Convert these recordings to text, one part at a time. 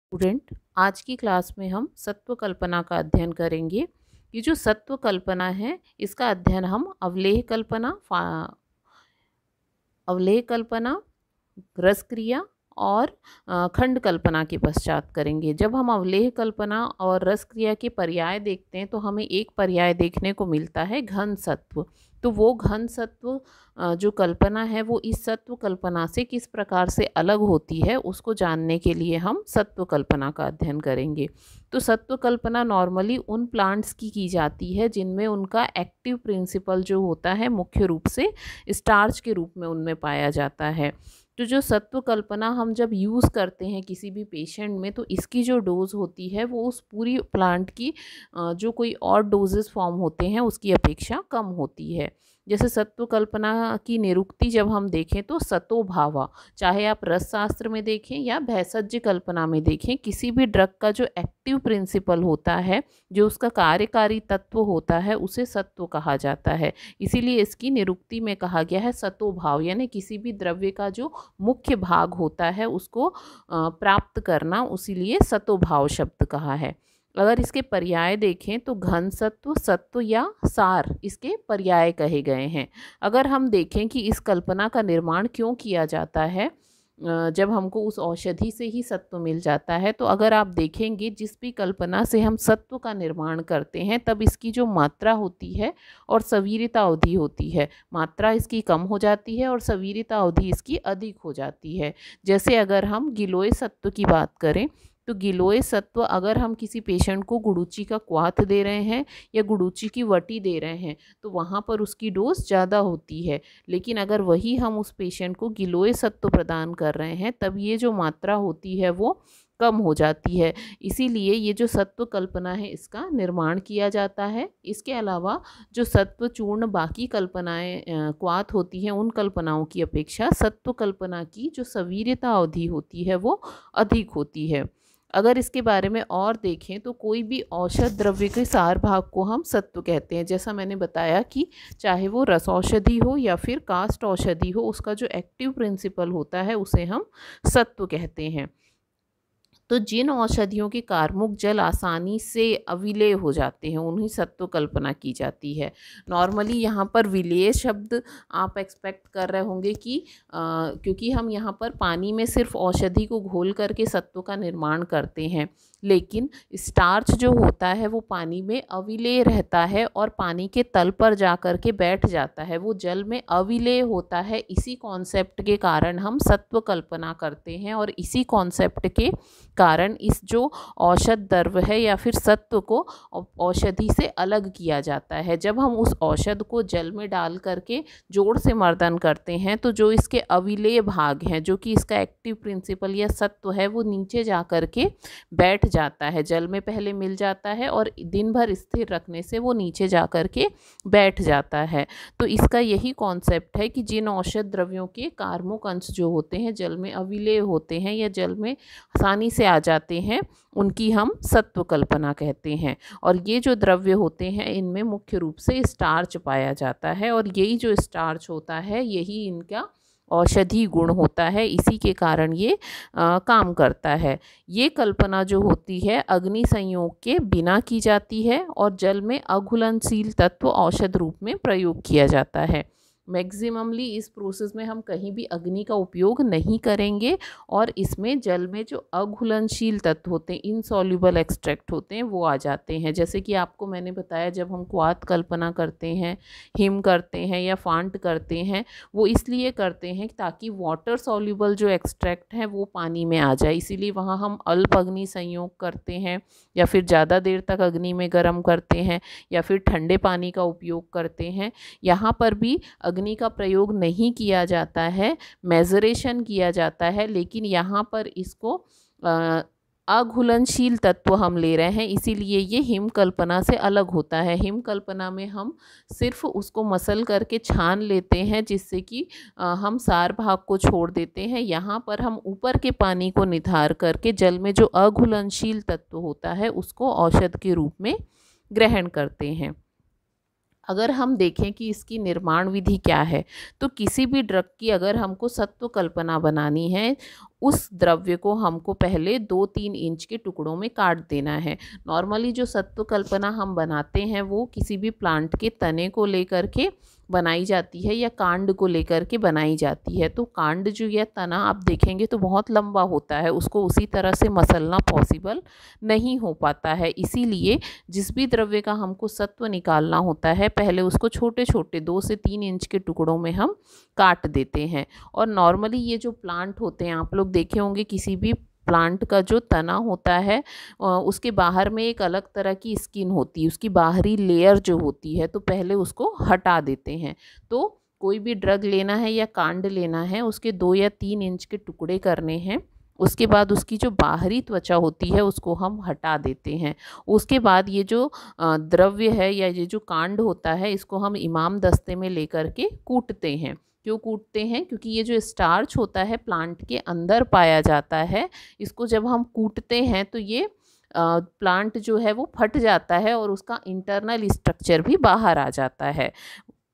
Student, आज की class में हम सत्व कल्पना का अध्ययन करेंगे। ये जो सत्व कल्पना है इसका अध्ययन हम अवलेह कल्पना, रस क्रिया और खंड कल्पना के पश्चात करेंगे। जब हम अवलेह कल्पना और रस क्रिया के पर्याय देखते हैं तो हमें एक पर्याय देखने को मिलता है घन सत्व। तो वो घन सत्व जो कल्पना है वो इस सत्व कल्पना से किस प्रकार से अलग होती है उसको जानने के लिए हम सत्व कल्पना का अध्ययन करेंगे। तो सत्व कल्पना नॉर्मली उन प्लांट्स की जाती है जिनमें उनका एक्टिव प्रिंसिपल जो होता है मुख्य रूप से स्टार्च के रूप में उनमें पाया जाता है। तो जो सत्व कल्पना हम जब यूज़ करते हैं किसी भी पेशेंट में तो इसकी जो डोज होती है वो उस पूरी प्लांट की जो कोई और डोजेस फॉर्म होते हैं उसकी अपेक्षा कम होती है। जैसे सत्व कल्पना की निरुक्ति जब हम देखें तो सतो भावा, चाहे आप रस शास्त्र में देखें या भैषज्य कल्पना में देखें, किसी भी ड्रग का जो एक्टिव प्रिंसिपल होता है, जो उसका कार्यकारी तत्व होता है, उसे सत्व कहा जाता है। इसीलिए इसकी निरुक्ति में कहा गया है सतो भाव, यानी किसी भी द्रव्य का जो मुख्य भाग होता है उसको प्राप्त करना, उसीलिए सतो भाव शब्द कहा है। अगर इसके पर्याय देखें तो घन सत्व, सत्व या सार इसके पर्याय कहे गए हैं। अगर हम देखें कि इस कल्पना का निर्माण क्यों किया जाता है, जब हमको उस औषधि से ही सत्व मिल जाता है, तो अगर आप देखेंगे जिस भी कल्पना से हम सत्व का निर्माण करते हैं तब इसकी जो मात्रा होती है और सवीरता अवधि होती है, मात्रा इसकी कम हो जाती है और सवीरता अवधि इसकी अधिक हो जाती है। जैसे अगर हम गिलोय सत्व की बात करें तो गिलोय सत्व अगर हम किसी पेशेंट को गुड़ूची का क्वाथ दे रहे हैं या गुड़ूची की वटी दे रहे हैं तो वहाँ पर उसकी डोज ज़्यादा होती है। लेकिन अगर वही हम उस पेशेंट को गिलोय सत्व प्रदान कर रहे हैं तब ये जो मात्रा होती है वो कम हो जाती है। इसीलिए ये जो सत्व कल्पना है इसका निर्माण किया जाता है। इसके अलावा जो सत्व चूर्ण बाकी कल्पनाएं क्वाथ होती हैं उन कल्पनाओं की अपेक्षा सत्व कल्पना की जो सवीरता अवधि होती है वो अधिक होती है। अगर इसके बारे में और देखें तो कोई भी औषध द्रव्य के सार भाग को हम सत्व कहते हैं। जैसा मैंने बताया कि चाहे वो रस औषधि हो या फिर काष्ठ औषधि हो, उसका जो एक्टिव प्रिंसिपल होता है उसे हम सत्व कहते हैं। तो जिन औषधियों के कार्मुक जल आसानी से अविलेय हो जाते हैं उन्हीं सत्व कल्पना की जाती है। नॉर्मली यहाँ पर विलेय शब्द आप एक्सपेक्ट कर रहे होंगे कि क्योंकि हम यहाँ पर पानी में सिर्फ औषधि को घोल करके सत्व का निर्माण करते हैं, लेकिन स्टार्च जो होता है वो पानी में अविलेय रहता है और पानी के तल पर जा कर के बैठ जाता है, वो जल में अविलेय होता है। इसी कॉन्सेप्ट के कारण हम सत्व कल्पना करते हैं और इसी कॉन्सेप्ट के कारण इस जो औषध द्रव्य है या फिर सत्व को औषधि से अलग किया जाता है। जब हम उस औषध को जल में डाल करके जोर से मर्दन करते हैं तो जो इसके अविलेय भाग हैं, जो कि इसका एक्टिव प्रिंसिपल या सत्व है, वो नीचे जा करके बैठ जाता है, जल में पहले मिल जाता है और दिन भर स्थिर रखने से वो नीचे जा करके बैठ जाता है। तो इसका यही कॉन्सेप्ट है कि जिन औषध द्रव्यों के कार्मुक अंश जो होते हैं जल में अविलेय होते हैं या जल में आसानी से आ जाते हैं उनकी हम सत्व कल्पना कहते हैं। और ये जो द्रव्य होते हैं इनमें मुख्य रूप से स्टार्च पाया जाता है और यही जो स्टार्च होता है यही इनका औषधि गुण होता है, इसी के कारण ये काम करता है। ये कल्पना जो होती है अग्नि संयोग के बिना की जाती है और जल में अघुलनशील तत्व औषध रूप में प्रयोग किया जाता है। मैक्सिममली इस प्रोसेस में हम कहीं भी अग्नि का उपयोग नहीं करेंगे और इसमें जल में जो अघुलनशील तत्व होते हैं, इनसॉल्युबल एक्सट्रैक्ट होते हैं, वो आ जाते हैं। जैसे कि आपको मैंने बताया जब हम क्वाथ कल्पना करते हैं, हिम करते हैं या फांट करते हैं, वो इसलिए करते हैं ताकि वाटर सॉल्युबल जो एक्सट्रैक्ट हैं वो पानी में आ जाए। इसीलिए वहाँ हम अल्प अग्नि संयोग करते हैं या फिर ज़्यादा देर तक अग्नि में गर्म करते हैं या फिर ठंडे पानी का उपयोग करते हैं। यहाँ पर भी अग्नि का प्रयोग नहीं किया जाता है, मेजरेशन किया जाता है, लेकिन यहाँ पर इसको अघुलनशील तत्व हम ले रहे हैं, इसीलिए ये हिम कल्पना से अलग होता है। हिम कल्पना में हम सिर्फ उसको मसल करके छान लेते हैं जिससे कि हम सार भाग को छोड़ देते हैं। यहाँ पर हम ऊपर के पानी को निधार करके जल में जो अघुलनशील तत्व होता है उसको औषध के रूप में ग्रहण करते हैं। अगर हम देखें कि इसकी निर्माण विधि क्या है, तो किसी भी ड्रग की अगर हमको सत्व कल्पना बनानी है, उस द्रव्य को हमको पहले 2-3 इंच के टुकड़ों में काट देना है। नॉर्मली जो सत्व कल्पना हम बनाते हैं वो किसी भी प्लांट के तने को लेकर के बनाई जाती है या कांड को लेकर के बनाई जाती है। तो कांड जो या तना आप देखेंगे तो बहुत लंबा होता है, उसको उसी तरह से मसलना पॉसिबल नहीं हो पाता है। इसीलिए जिस भी द्रव्य का हमको सत्व निकालना होता है, पहले उसको छोटे छोटे 2 से 3 इंच के टुकड़ों में हम काट देते हैं। और नॉर्मली ये जो प्लांट होते हैं, आप लोग देखे होंगे किसी भी प्लांट का जो तना होता है उसके बाहर में एक अलग तरह की स्किन होती है, उसकी बाहरी लेयर जो होती है, तो पहले उसको हटा देते हैं। तो कोई भी ड्रग लेना है या कांड लेना है, उसके 2 या 3 इंच के टुकड़े करने हैं। उसके बाद उसकी जो बाहरी त्वचा होती है उसको हम हटा देते हैं। उसके बाद ये जो द्रव्य है या ये जो कांड होता है, इसको हम इमाम दस्ते में लेकर के कूटते हैं। क्यों कूटते हैं? क्योंकि ये जो स्टार्च होता है प्लांट के अंदर पाया जाता है, इसको जब हम कूटते हैं तो ये प्लांट जो है वो फट जाता है और उसका इंटरनल स्ट्रक्चर भी बाहर आ जाता है।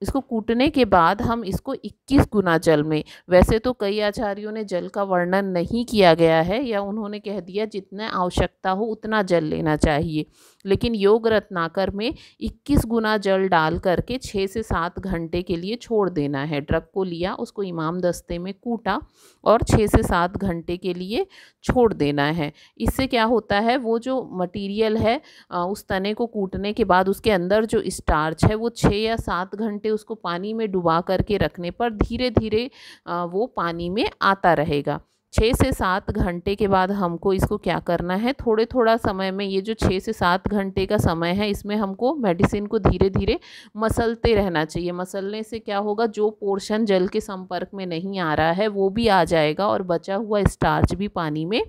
इसको कूटने के बाद हम इसको 21 गुना जल में, वैसे तो कई आचार्यों ने जल का वर्णन नहीं किया गया है या उन्होंने कह दिया जितना आवश्यकता हो उतना जल लेना चाहिए, लेकिन योग रत्नाकर में 21 गुना जल डाल करके 6 से 7 घंटे के लिए छोड़ देना है। ड्रग को लिया, उसको इमाम दस्ते में कूटा और 6 से 7 घंटे के लिए छोड़ देना है। इससे क्या होता है, वो जो मटीरियल है उस तने को कूटने के बाद उसके अंदर जो स्टार्च है वो 6 या 7 घंटे उसको पानी में डुबा करके रखने पर धीरे धीरे वो पानी में आता रहेगा। 6 से 7 घंटे के बाद हमको इसको क्या करना है, थोड़े थोड़ा समय में, ये जो 6 से 7 घंटे का समय है इसमें हमको मेडिसिन को धीरे धीरे मसलते रहना चाहिए। मसलने से क्या होगा, जो पोर्शन जल के संपर्क में नहीं आ रहा है वो भी आ जाएगा और बचा हुआ स्टार्च भी पानी में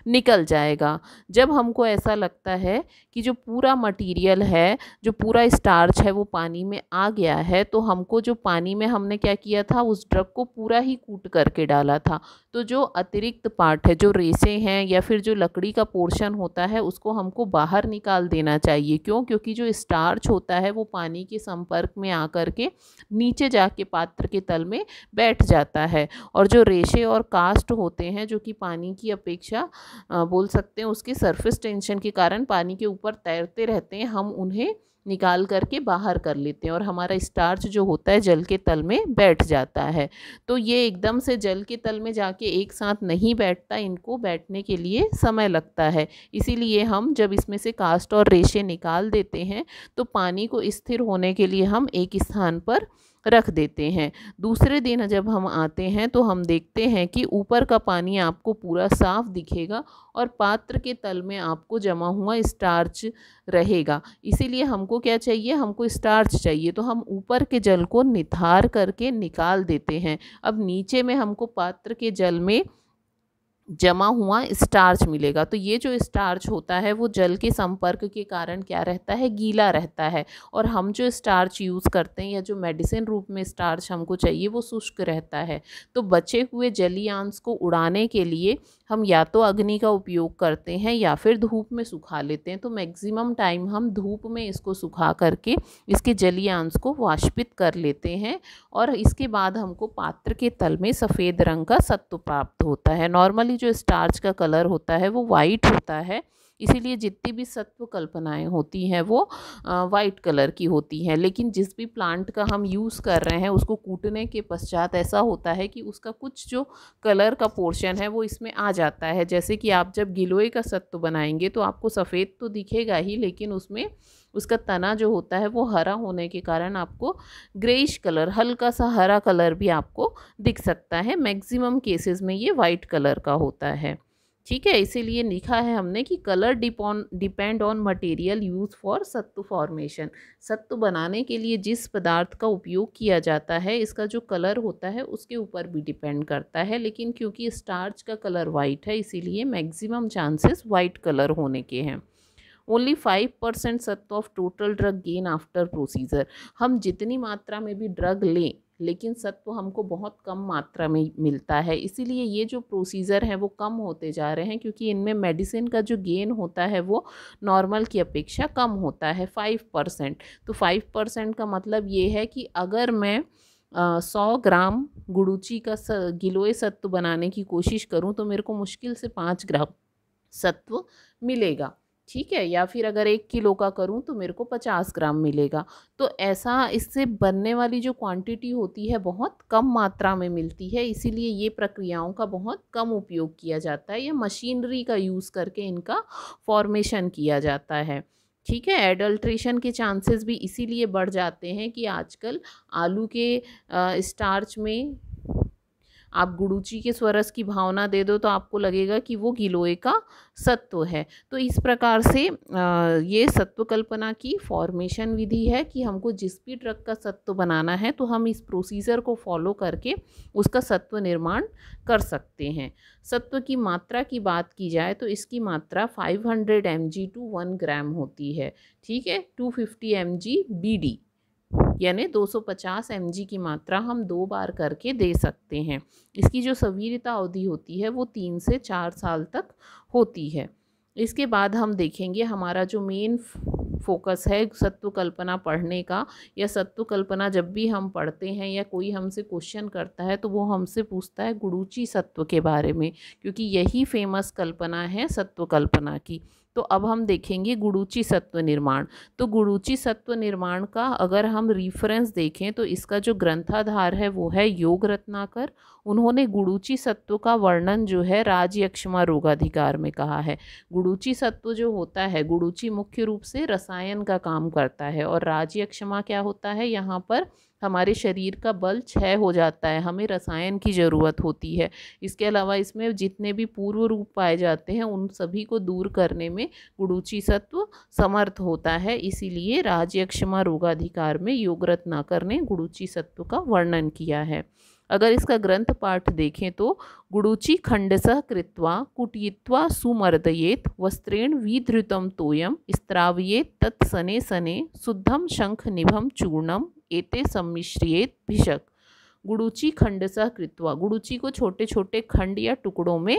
निकल जाएगा। जब हमको ऐसा लगता है कि जो पूरा मटेरियल है, जो पूरा स्टार्च है वो पानी में आ गया है, तो हमको जो पानी में हमने क्या किया था, उस ड्रग को पूरा ही कूट करके डाला था। तो जो अतिरिक्त पार्ट है, जो रेशे हैं या फिर जो लकड़ी का पोर्शन होता है, उसको हमको बाहर निकाल देना चाहिए। क्यों? क्योंकि जो स्टार्च होता है वो पानी के संपर्क में आकर के नीचे जाके पात्र के तल में बैठ जाता है, और जो रेशे और कास्ट होते हैं जो कि पानी की अपेक्षा बोल सकते हैं उसके सरफेस टेंशन के कारण पानी के ऊपर तैरते रहते हैं, हम उन्हें निकाल करके बाहर कर लेते हैं और हमारा स्टार्च जो होता है जल के तल में बैठ जाता है। तो ये एकदम से जल के तल में जाके एक साथ नहीं बैठता, इनको बैठने के लिए समय लगता है। इसीलिए हम जब इसमें से कास्ट और रेशे निकाल देते हैं तो पानी को स्थिर होने के लिए हम एक स्थान पर रख देते हैं। दूसरे दिन जब हम आते हैं तो हम देखते हैं कि ऊपर का पानी आपको पूरा साफ दिखेगा और पात्र के तल में आपको जमा हुआ स्टार्च रहेगा। इसीलिए हमको क्या चाहिए, हमको स्टार्च चाहिए, तो हम ऊपर के जल को निथार करके निकाल देते हैं। अब नीचे में हमको पात्र के जल में जमा हुआ स्टार्च मिलेगा। तो ये जो स्टार्च होता है वो जल के संपर्क के कारण क्या रहता है, गीला रहता है, और हम जो स्टार्च यूज़ करते हैं या जो मेडिसिन रूप में स्टार्च हमको चाहिए वो शुष्क रहता है। तो बचे हुए जलीय अंश को उड़ाने के लिए हम या तो अग्नि का उपयोग करते हैं या फिर धूप में सुखा लेते हैं। तो मैक्सिमम टाइम हम धूप में इसको सुखा करके इसके जलीय अंश को वाष्पित कर लेते हैं और इसके बाद हमको पात्र के तल में सफ़ेद रंग का सत्व प्राप्त होता है। नॉर्मली जो स्टार्च का कलर होता है वो वाइट होता है, इसीलिए जितनी भी सत्व कल्पनाएं होती हैं वो वाइट कलर की होती हैं। लेकिन जिस भी प्लांट का हम यूज़ कर रहे हैं उसको कूटने के पश्चात ऐसा होता है कि उसका कुछ जो कलर का पोर्शन है वो इसमें आ जाता है। जैसे कि आप जब गिलोय का सत्व बनाएंगे तो आपको सफ़ेद तो दिखेगा ही, लेकिन उसमें उसका तना जो होता है वो हरा होने के कारण आपको ग्रेइश कलर, हल्का सा हरा कलर भी आपको दिख सकता है। मैक्सिमम केसेस में ये वाइट कलर का होता है। ठीक है, इसीलिए लिखा है हमने कि colour depend on material use for सत्तू फॉर्मेशन। सत्तू बनाने के लिए जिस पदार्थ का उपयोग किया जाता है इसका जो कलर होता है उसके ऊपर भी डिपेंड करता है, लेकिन क्योंकि स्टार्च का कलर वाइट है इसीलिए मैक्सिमम चांसेस वाइट कलर होने के हैं। ओनली 5% सत्व of total drug gain after procedure. हम जितनी मात्रा में भी ड्रग लें, लेकिन सत्व हमको बहुत कम मात्रा में मिलता है। इसीलिए ये जो प्रोसीजर है वो कम होते जा रहे हैं, क्योंकि इनमें मेडिसिन का जो गेन होता है वो नॉर्मल की अपेक्षा कम होता है 5%। तो 5% का मतलब ये है कि अगर मैं 100 ग्राम गुड़ूची का गिलोय सत्व बनाने की कोशिश करूं तो मेरे को मुश्किल से 5 ग्राम सत्व मिलेगा, ठीक है। या फिर अगर 1 किलो का करूं तो मेरे को 50 ग्राम मिलेगा। तो ऐसा इससे बनने वाली जो क्वांटिटी होती है बहुत कम मात्रा में मिलती है, इसीलिए ये प्रक्रियाओं का बहुत कम उपयोग किया जाता है या मशीनरी का यूज़ करके इनका फॉर्मेशन किया जाता है, ठीक है। एडल्ट्रेशन के चांसेस भी इसीलिए बढ़ जाते हैं कि आजकल आलू के स्टार्च में आप गुड़ूची के स्वरस की भावना दे दो तो आपको लगेगा कि वो गिलोय का सत्व है। तो इस प्रकार से ये सत्व कल्पना की फॉर्मेशन विधि है कि हमको जिस भी ड्रग का सत्व बनाना है तो हम इस प्रोसीजर को फॉलो करके उसका सत्व निर्माण कर सकते हैं। सत्व की मात्रा की बात की जाए तो इसकी मात्रा 500 mg टू 1 ग्राम होती है, ठीक है। 250 mg BD यानी 250 mg की मात्रा हम 2 बार करके दे सकते हैं। इसकी जो सवीरता अवधि होती है वो 3 से 4 साल तक होती है। इसके बाद हम देखेंगे हमारा जो मेन फोकस है सत्व कल्पना पढ़ने का, या सत्व कल्पना जब भी हम पढ़ते हैं या कोई हमसे क्वेश्चन करता है तो वो हमसे पूछता है गुड़ूची सत्व के बारे में, क्योंकि यही फेमस कल्पना है सत्व कल्पना की। तो अब हम देखेंगे गुड़ूची सत्व निर्माण। तो गुड़ूची सत्व निर्माण का अगर हम रेफरेंस देखें तो इसका जो ग्रंथाधार है वो है योग रत्नाकर। उन्होंने गुड़ूची सत्व का वर्णन जो है राजयक्षमा रोगाधिकार में कहा है। गुड़ूची सत्व जो होता है, गुड़ूची मुख्य रूप से रसायन का काम करता है और राजयक्षमा क्या होता है, यहाँ पर हमारे शरीर का बल क्षय हो जाता है, हमें रसायन की ज़रूरत होती है। इसके अलावा इसमें जितने भी पूर्व रूप पाए जाते हैं उन सभी को दूर करने में गुड़ूची सत्व समर्थ होता है। इसीलिए राजयक्षमा रोगाधिकार में योग रत्नाकर ने गुड़ूची सत्व का वर्णन किया है। अगर इसका ग्रंथ पाठ देखें तो गुड़ूची खंडसः कृत्वा कुटयित्वा सुमर्दयेत वस्त्रेण विधृतं तोयम स्त्रावयेत तत्सने सने शुद्धम शंख निभम चूर्णम एते सम्मिश्रियेत भिषक। गुड़ूची खंडसः कृत्वा, गुड़ूची को छोटे छोटे खंड या टुकड़ों में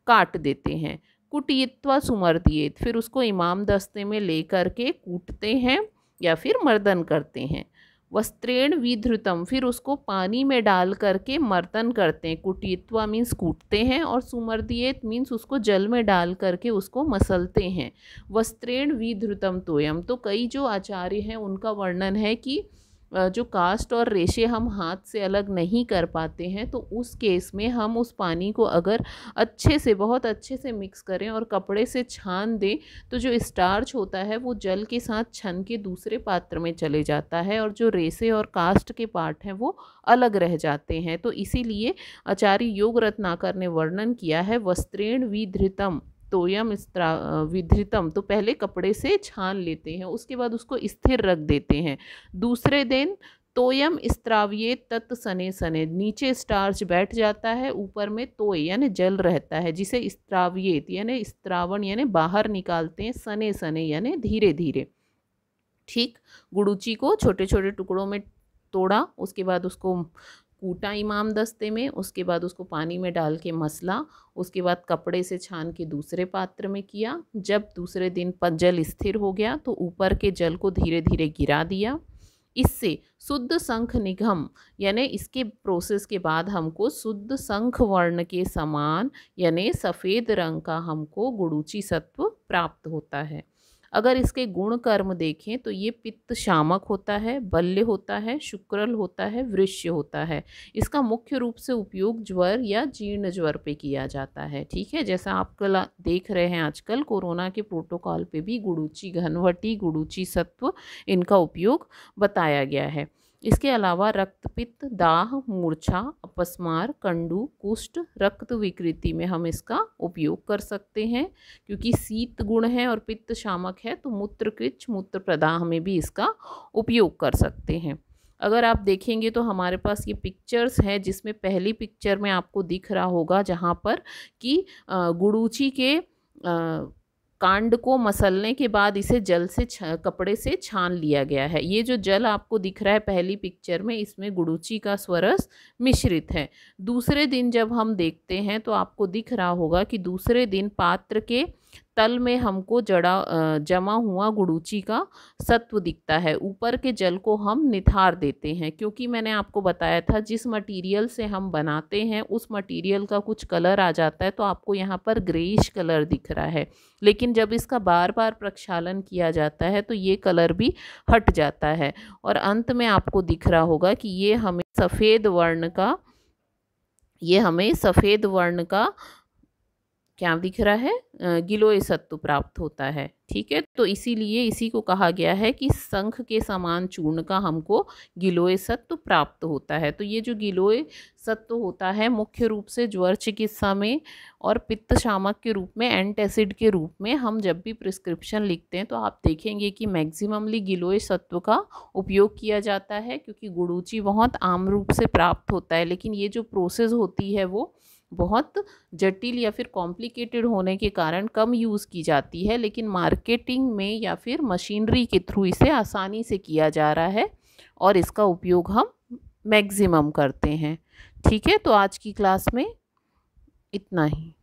काट देते हैं। कुटयित्वा सुमर्दयेत, फिर उसको इमाम दस्ते में ले करके कूटते हैं या फिर मर्दन करते हैं। वस्त्रेण विधृतम, फिर उसको पानी में डाल करके मर्दन करते हैं। कुटयित्वा मीन्स कूटते हैं और सुमर्दयेत मीन्स उसको जल में डाल करके उसको मसलते हैं। वस्त्रेण विधृतम तोयम, तो कई जो आचार्य हैं उनका वर्णन है कि जो कास्ट और रेशे हम हाथ से अलग नहीं कर पाते हैं तो उस केस में हम उस पानी को अगर अच्छे से, बहुत अच्छे से मिक्स करें और कपड़े से छान दें तो जो स्टार्च होता है वो जल के साथ छन के दूसरे पात्र में चले जाता है और जो रेशे और कास्ट के पार्ट हैं वो अलग रह जाते हैं। तो इसीलिए आचार्य योग रत्नाकर ने वर्णन किया है वस्त्रेण विधृतम तोयम विधृतम, तो पहले कपड़े से छान लेते हैं, उसके बाद उसको स्थिर रख देते हैं। दूसरे दिन तोयम स्त्राव्येत तत् सने सने, नीचे स्टार्च बैठ जाता है, ऊपर में तोय यानी जल रहता है, जिसे स्त्राव्येत यानी स्त्रावण यानी बाहर निकालते हैं, सने सने यानी धीरे धीरे। ठीक, गुड़ूची को छोटे छोटे टुकड़ों में तोड़ा, उसके बाद उसको कूटा इमाम दस्ते में, उसके बाद उसको पानी में डाल के मसला, उसके बाद कपड़े से छान के दूसरे पात्र में किया। जब दूसरे दिन पर जल स्थिर हो गया तो ऊपर के जल को धीरे धीरे गिरा दिया। इससे शुद्ध शंख निगम यानी इसके प्रोसेस के बाद हमको शुद्ध शंख वर्ण के समान यानी सफ़ेद रंग का हमको गुड़ूची सत्व प्राप्त होता है। अगर इसके गुण कर्म देखें तो ये पित्त शामक होता है, बल्य होता है, शुक्रल होता है, वृश्य होता है। इसका मुख्य रूप से उपयोग ज्वर या जीर्ण ज्वर पे किया जाता है, ठीक है। जैसा आप कल देख रहे हैं आजकल कोरोना के प्रोटोकॉल पे भी गुड़ूची घनवटी, गुड़ूची सत्व इनका उपयोग बताया गया है। इसके अलावा रक्तपित्त, दाह, मूर्छा, अपस्मार, कंडू, कुष्ठ, रक्त विकृति में हम इसका उपयोग कर सकते हैं। क्योंकि शीत गुण है और पित्त शामक है तो मूत्रकृच्छ, मूत्र प्रदाह में भी इसका उपयोग कर सकते हैं। अगर आप देखेंगे तो हमारे पास ये पिक्चर्स हैं, जिसमें पहली पिक्चर में आपको दिख रहा होगा जहाँ पर कि गुड़ूची के कांड को मसलने के बाद इसे जल से कपड़े से छान लिया गया है। ये जो जल आपको दिख रहा है पहली पिक्चर में, इसमें गुड़ूची का स्वरस मिश्रित है। दूसरे दिन जब हम देखते हैं तो आपको दिख रहा होगा कि दूसरे दिन पात्र के तल में हमको जमा हुआ गुड़ूची का सत्व दिखता है। ऊपर के जल को हम निथार देते हैं, क्योंकि मैंने आपको बताया था जिस मटेरियल से हम बनाते हैं उस मटेरियल का कुछ कलर आ जाता है, तो आपको यहाँ पर ग्रेइश कलर दिख रहा है। लेकिन जब इसका बार बार प्रक्षालन किया जाता है तो ये कलर भी हट जाता है, और अंत में आपको दिख रहा होगा कि ये हमें सफ़ेद वर्ण का क्या दिख रहा है, गिलोय सत्व प्राप्त होता है। ठीक है, तो इसीलिए इसी को कहा गया है कि शंख के समान चूर्ण का हमको गिलोय सत्व प्राप्त होता है। तो ये जो गिलोय सत्व होता है मुख्य रूप से ज्वर चिकित्सा में और पित्त शामक के रूप में, एंटासिड के रूप में हम जब भी प्रिस्क्रिप्शन लिखते हैं तो आप देखेंगे कि मैक्सिममली गिलोय सत्व का उपयोग किया जाता है, क्योंकि गुड़ूची बहुत आम रूप से प्राप्त होता है। लेकिन ये जो प्रोसेस होती है वो बहुत जटिल या फिर कॉम्प्लिकेटेड होने के कारण कम यूज़ की जाती है, लेकिन मार्केटिंग में या फिर मशीनरी के थ्रू इसे आसानी से किया जा रहा है और इसका उपयोग हम मैक्सिमम करते हैं। ठीक है, तो आज की क्लास में इतना ही।